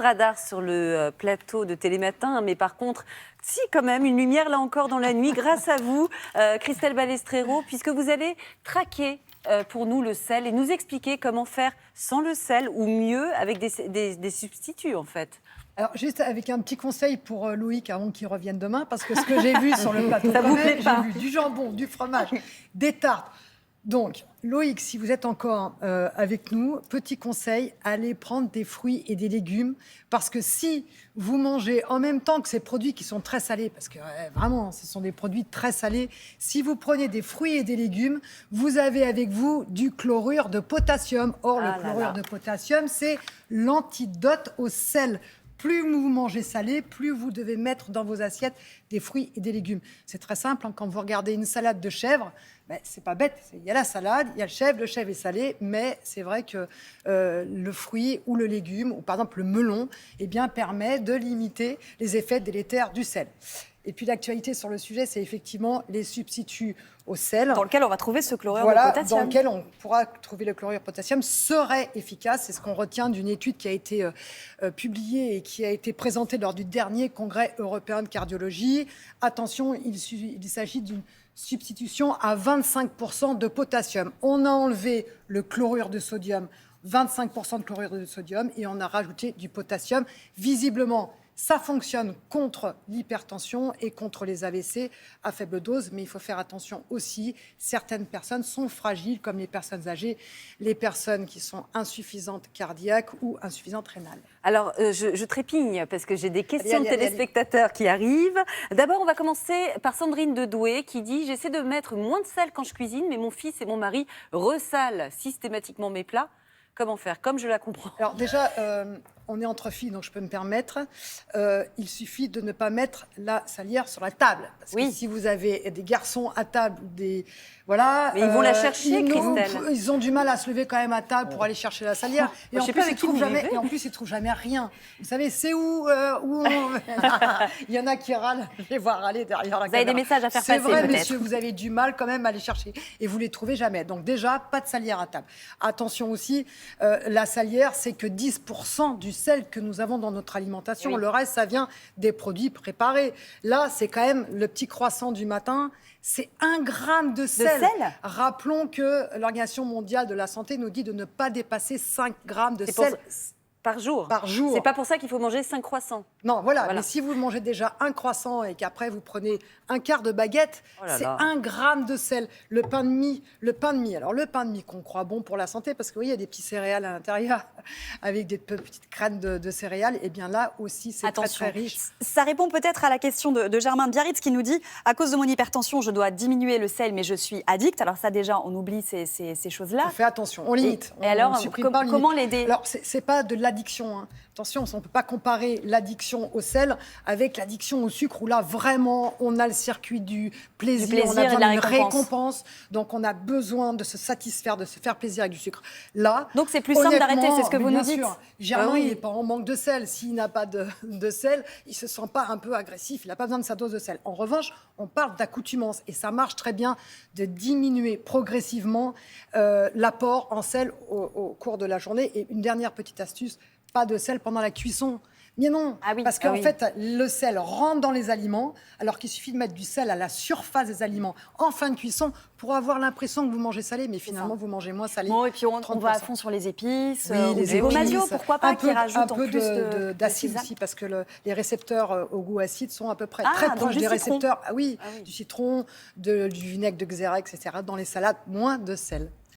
radar sur le plateau de Télématin, mais par contre, si quand même, une lumière là encore dans la nuit, grâce à vous, Christelle Balestrero, puisque vous allez traquer pour nous le sel et nous expliquer comment faire sans le sel ou mieux avec des substituts en fait. Alors, juste avec un petit conseil pour Loïc avant qu'il revienne demain, parce que ce que j'ai vu sur le plateau, Ça vous plaît pas? j'ai vu du jambon, du fromage, des tartes. Donc, Loïc, si vous êtes encore avec nous, petit conseil, allez prendre des fruits et des légumes, parce que si vous mangez en même temps que ces produits qui sont très salés, parce que vraiment, ce sont des produits très salés, si vous prenez des fruits et des légumes, vous avez avec vous du chlorure de potassium. Or, le chlorure de potassium, c'est l'antidote au sel. Plus vous mangez salé, plus vous devez mettre dans vos assiettes des fruits et des légumes. C'est très simple, hein, quand vous regardez une salade de chèvre, c'est pas bête. Il y a la salade, il y a le chèvre est salé, mais c'est vrai que le fruit ou le légume, ou par exemple le melon, permet de limiter les effets délétères du sel. Et puis l'actualité sur le sujet, c'est effectivement les substituts au sel. Dans lequel on va trouver ce chlorure de potassium. Dans lequel on pourra trouver le chlorure de potassium, serait efficace. C'est ce qu'on retient d'une étude qui a été publiée et qui a été présentée lors du dernier congrès européen de cardiologie. Attention, il s'agit d'une substitution à 25% de potassium. On a enlevé le chlorure de sodium, 25% de chlorure de sodium, et on a rajouté du potassium. Visiblement, ça fonctionne contre l'hypertension et contre les AVC à faible dose, mais il faut faire attention aussi. Certaines personnes sont fragiles, comme les personnes âgées, les personnes qui sont insuffisantes cardiaques ou insuffisantes rénales. Alors, je trépigne parce que j'ai des questions de téléspectateurs qui arrivent. D'abord, on va commencer par Sandrine de Douai qui dit « J'essaie de mettre moins de sel quand je cuisine, mais mon fils et mon mari ressalent systématiquement mes plats. Comment faire ?» Comme je la comprends. Alors déjà, on est entre filles, donc je peux me permettre. Il suffit de ne pas mettre la salière sur la table. Parce que si vous avez des garçons à table, voilà. Mais ils vont la chercher, Christelle. Ils ont du mal à se lever quand même à table pour aller chercher la salière. Et en plus, ils trouvent jamais rien. Vous savez, c'est où Il y en a qui râlent. Je les vois râler derrière la caméra. Vous avez des messages à faire passer, C'est vrai, peut-être. messieurs, vous avez du mal quand même à les chercher. Et vous les trouvez jamais. Donc déjà, pas de salière à table. Attention aussi, la salière, c'est que 10% du sel que nous avons dans notre alimentation. Oui. Le reste, ça vient des produits préparés. Là, c'est quand même le petit croissant du matin. C'est 1 gramme de sel. Rappelons que l'Organisation mondiale de la santé nous dit de ne pas dépasser 5 grammes de sel. Par jour. Par jour. C'est pas pour ça qu'il faut manger 5 croissants. Non, voilà. Mais si vous mangez déjà un croissant et qu'après vous prenez un quart de baguette, c'est 1 gramme de sel. Le pain de mie. Alors le pain de mie qu'on croit bon pour la santé, parce que vous voyez, il y a des petits céréales à l'intérieur avec des petites graines de céréales. Et bien là aussi, c'est très, très riche. Ça répond peut-être à la question de Germain de Biarritz qui nous dit « À cause de mon hypertension, je dois diminuer le sel, mais je suis addict. » Alors ça, déjà, on oublie ces choses-là. On fait attention, on limite. Et alors, comment l'aider ? Alors, c'est pas de l'addiction, hein. Attention, on ne peut pas comparer l'addiction au sel avec l'addiction au sucre, où là, vraiment, on a le circuit du plaisir on a besoin d'une récompense. Donc, on a besoin de se satisfaire, de se faire plaisir avec du sucre. Là, donc, c'est plus simple d'arrêter, c'est ce que vous nous dites. Sûr, Germain, il n'est pas en manque de sel. S'il n'a pas de sel, il ne se sent pas un peu agressif. Il n'a pas besoin de sa dose de sel. En revanche, on parle d'accoutumance. Et ça marche très bien de diminuer progressivement l'apport en sel au cours de la journée. Et une dernière petite astuce, pas de sel pendant la cuisson. Mais non, parce qu'en fait, le sel rentre dans les aliments, alors qu'il suffit de mettre du sel à la surface des aliments en fin de cuisson pour avoir l'impression que vous mangez salé, mais finalement, vous mangez moins salé. Bon, et puis on va à fond sur les épices, les gomasio, pourquoi pas, qui rajoutent un peu d'acide aussi, parce que les récepteurs au goût acide sont à peu près très proches des récepteurs du citron, du vinaigre de xéra, etc. Dans les salades, moins de sel.